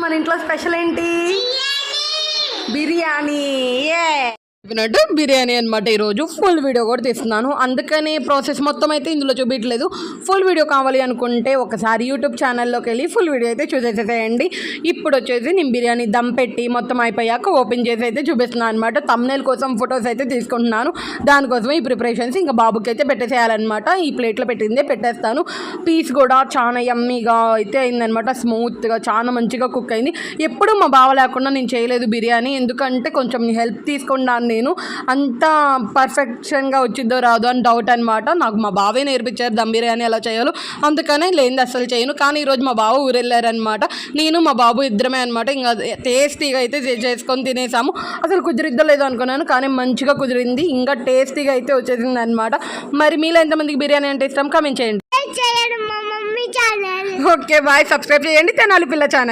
మన ఇంట్లో స్పెషల్ ఏంటి? బిర్యానీ. చెప్పినట్టు బిర్యానీ అనమాట. ఈరోజు ఫుల్ వీడియో కూడా తీస్తున్నాను, అందుకని ప్రాసెస్ మొత్తం అయితే ఇందులో చూపించలేదు. ఫుల్ వీడియో కావాలి అనుకుంటే ఒకసారి యూట్యూబ్ ఛానల్లోకి వెళ్ళి ఫుల్ వీడియో అయితే చూసేసేయండి. ఇప్పుడు వచ్చేసి నేను బిర్యానీ దమ్ పెట్టి మొత్తం అయిపోయాక ఓపెన్ చేసి అయితే చూపిస్తున్నాను అనమాట. థంబ్నెయిల్ కోసం ఫొటోస్ అయితే తీసుకుంటున్నాను, దానికోసం ఈ ప్రిపరేషన్స్ ఇంకా బాబుకి అయితే పెట్టేసేయాలన్నమాట. ఈ ప్లేట్లో పెట్టిందే పెట్టేస్తాను. పీస్ కూడా చాలా యమ్మీగా అయితే అయిందనమాట, స్మూత్గా చాలా మంచిగా కుక్ అయింది. ఎప్పుడు మా బావ లేకుండా నేను చేయలేదు బిర్యానీ, ఎందుకంటే కొంచెం హెల్ప్ తీసుకున్నాను. నేను అంత పర్ఫెక్షన్గా వచ్చిద్దో రాదో అని డౌట్ అనమాట. నాకు మా బావే నేర్పించారు దమ్ బిర్యానీ ఎలా చేయాలో, అందుకనే లేనిది అసలు చేయను. కానీ ఈరోజు మా బావ ఊరెళ్ళారనమాట, నేను మా బాబు ఇద్దరమే అనమాట. ఇంకా టేస్టీగా అయితే చేసుకొని తినేసాము. అసలు కుదిరిద్దో లేదో అనుకున్నాను, కానీ మంచిగా కుదిరింది, ఇంకా టేస్టీగా అయితే వచ్చేసింది అనమాట. మరి మీలో ఎంతమందికి బిర్యానీ అంటే ఇష్టం కామెంట్ చేయండి. ఓకే బాయ్, సబ్స్క్రైబ్ చేయండి తెనాలి పిల్ల ఛానల్.